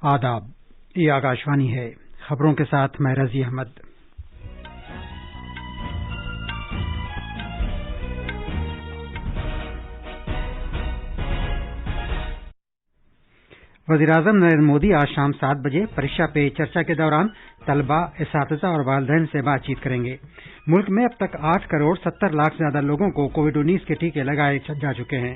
آداب، یہ آکاشوانی ہے۔ خبروں کے ساتھ میں رضی احمد۔ وزیراعظم نریندر مودی آج شام 7 بجے پریکشا پے چرچا کے دوران طلباء، اساتذہ اور والدین سے بات چیت کریں گے۔ ملک میں اب تک 8 کروڑ 70 لاکھ سے زیادہ لوگوں کو کووڈ-19 کے ٹیکے لگائے جا چکے ہیں۔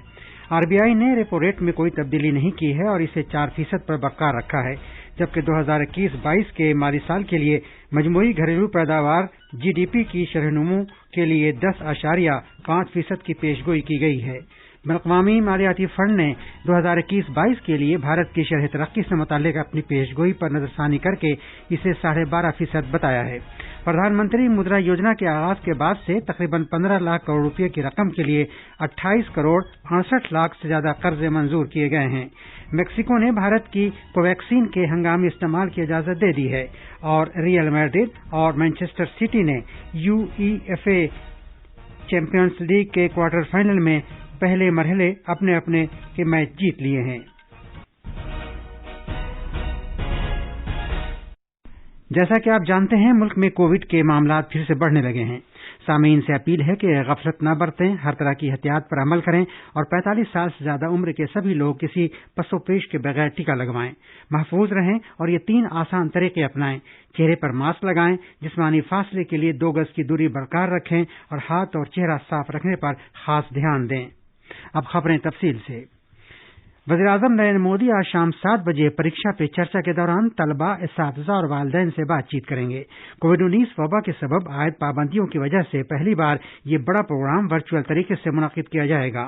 RBI نے ریپو ریٹ میں کوئی تبدیلی نہیں کی ہے اور اسے 4% پر برقرار رکھا ہے، جبکہ 2021-22 کے مالی سال کے لیے مجموعی گھریلو پیداوار GDP کی شرح نمو کے لیے 10.5% کی پیشگوئی کی گئی ہے۔ بین الاقوامی مالیاتی فنڈ نے 2021-22 کے لیے بھارت کی شرح ترقی سے متعلق اپنی پیشگوئی پر نظر ثانی کر کے اسے 12.5% بتایا ہے۔ پردھان منتری مدرا یوجنا کے آغاز کے بعد سے تقریباً 15 لاکھ کروڑ روپے کی رقم کے لیے 28 کروڑ 68 لاکھ سے زیادہ قرضے منظور کیے گئے ہیں۔ میکسیکو نے بھارت کی کوویکسین کے ہنگامی استعمال کی اجازت دے دی ہے اور ریئل میڈرڈ اور مانچسٹر سٹی نے UEFA چیمپئنز لیگ کے کوارٹر فائنل میں پہلے مرحلے اپنے کے میچ جیت لیے ہیں۔ جیسا کہ آپ جانتے ہیں، ملک میں کووڈ کے معاملات پھر سے بڑھنے لگے ہیں۔ سامعین سے اپیل ہے کہ غفلت نہ برتیں، ہر طرح کی احتیاط پر عمل کریں اور 45 سال سے زیادہ عمر کے سبھی لوگ کسی پس و پیش کے بغیر ٹیکہ لگوائیں۔ محفوظ رہیں اور یہ 3 آسان طریقے اپنائیں۔ چہرے پر ماسک لگائیں، جسمانی فاصلے کے لیے 2 گز کی دوری برقرار رکھیں اور ہاتھ اور چہرہ صاف رکھنے پر خاص دھیان دیں۔ اب خبریں تفصیل سے۔ وزیراعظم نریندر مودی آج شام 7 بجے پریکشا پے چرچا کے دوران طلباء، اساتذہ اور والدین سے بات چیت کریں گے۔ کووڈ-19 وبا کے سبب عائد پابندیوں کی وجہ سے پہلی بار یہ بڑا پروگرام ورچوئل طریقے سے منعقد کیا جائے گا۔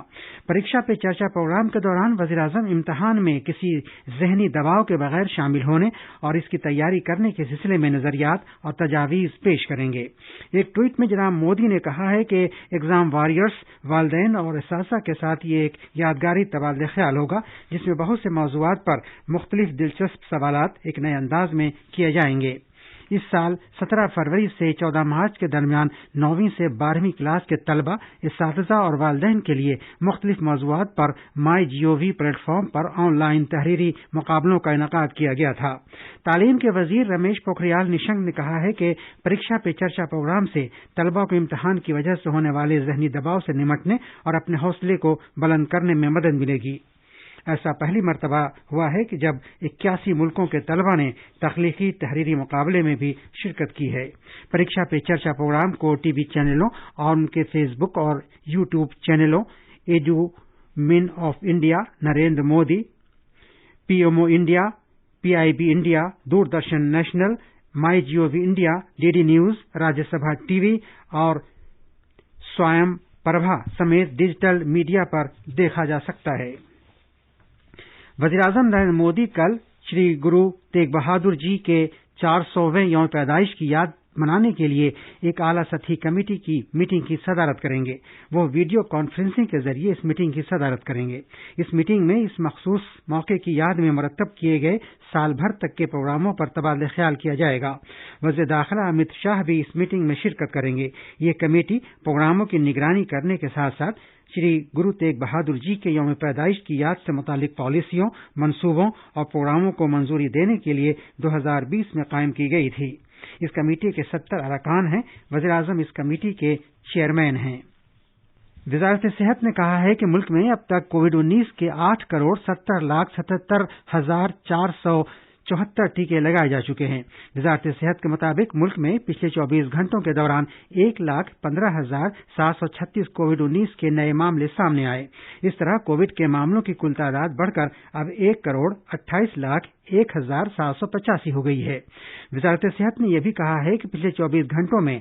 پریکشا پے چرچا پروگرام کے دوران وزیراعظم امتحان میں کسی ذہنی دباؤ کے بغیر شامل ہونے اور اس کی تیاری کرنے کے سلسلے میں نظریات اور تجاویز پیش کریں گے۔ ایک ٹویٹ میں جناب مودی نے کہا ہے کہ ایگزام وارئرز، والدین اور اساتذہ کے ساتھ یہ ایک یادگاری تبادلہ خیال ہوگا جس میں بہت سے موضوعات پر مختلف دلچسپ سوالات ایک نئے انداز میں کیے جائیں گے۔ اس سال 17 فروری سے 14 مارچ کے درمیان 9ویں سے 12ویں کلاس کے طلبہ، اساتذہ اور والدین کے لیے مختلف موضوعات پر MyGov plate form per on line تحریری مقابلوں کا انعقاد کیا گیا تھا۔ تعلیم کے وزیر رمیش پوکھریال نشنک نے کہا ہے کہ پریکشا پے چرچا پروگرام سے طلبہ کو امتحان کی وجہ سے ہونے والے ذہنی دباؤ سے نمٹنے اور اپنے حوصلے کو بلند کرنے میں مدد ملے گی۔ ایسا پہلی مرتبہ ہوا ہے کہ جب 81 ملکوں کے طلبہ نے تخلیقی تحریری مقابلے میں بھی شرکت کی ہے۔ پریکشا پے چرچا پروگرام کو ٹی وی چینلوں اور ان کے فیس بک اور YouTube چینلوں ایڈومن of India, Narendra Modi, PMO India, PIB India, Doordarshan national, MyGov India, DD news, Rajya Sabha TV اور سویم پربھا سمیت ڈیجیٹل میڈیا پر دیکھا جا سکتا ہے۔ وزیراعظم نریندر مودی کل شری گرو تیغ بہادر جی کے 400ویں یوم پیدائش کی یاد منانے کے لیے ایک اعلیٰ سطحی کمیٹی کی میٹنگ کی صدارت کریں گے۔ وہ ویڈیو کانفرنسنگ کے ذریعے اس میٹنگ کی صدارت کریں گے۔ اس میٹنگ میں اس مخصوص موقع کی یاد میں مرتب کیے گئے سال بھر تک کے پروگراموں پر تبادلہ خیال کیا جائے گا۔ وزیر داخلہ امت شاہ بھی اس میٹنگ میں شرکت کریں گے۔ یہ کمیٹی پروگراموں کی نگرانی کرنے کے ساتھ ساتھ شری گرو تیغ بہادر جی کے یوم پیدائش کی یاد سے متعلق پالیسیوں، منصوبوں اور پروگراموں کو منظوری دینے کے لیے 2020 میں قائم کی گئی تھی۔ اس کمیٹی کے 70 ارکان ہیں۔ وزیراعظم اس کمیٹی کے چیئرمین ہیں۔ وزارت صحت نے کہا ہے کہ ملک میں اب تک کووڈ-19 کے 8 کروڑ 70 لاکھ 77 ہزار 474 ٹیکے لگائے جا چکے ہیں۔ وزارت صحت کے مطابق ملک میں پچھلے 24 گھنٹوں کے دوران 1,15,736 کووڈ-19 کے نئے معاملے سامنے آئے۔ اس طرح کووڈ کے معاملوں کی کل تعداد بڑھ کر اب 1,28,01,785 ہو گئی ہے۔ وزارت صحت نے یہ بھی کہا ہے کہ پچھلے 24 گھنٹوں میں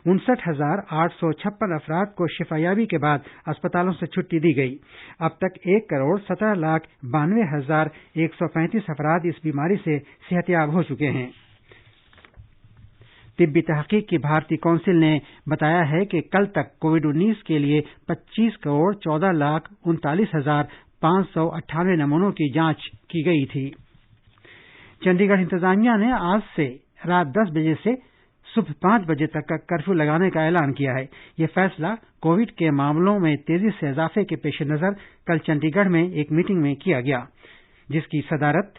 59,856 افراد کو شفا یابی کے بعد اسپتالوں سے چھٹی دی گئی۔ اب تک 1,17,92,135 افراد اس بیماری سے صحت یاب ہو چکے ہیں۔ طبی تحقیق کی بھارتی کونسل نے بتایا ہے کہ کل تک کووڈ-19 کے لیے 25 کروڑ 14,39,598 نمونوں کی جانچ کی گئی تھی۔ چنڈی گڑھ انتظامیہ نے آج سے رات 10 بجے سے صبح 5 بجے تک کا کرفیو لگانے کا اعلان کیا ہے۔ یہ فیصلہ کووڈ کے معاملوں میں تیزی سے اضافے کے پیش نظر کل چنڈی گڑھ میں ایک میٹنگ میں کیا گیا، جس کی صدارت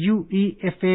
UEFA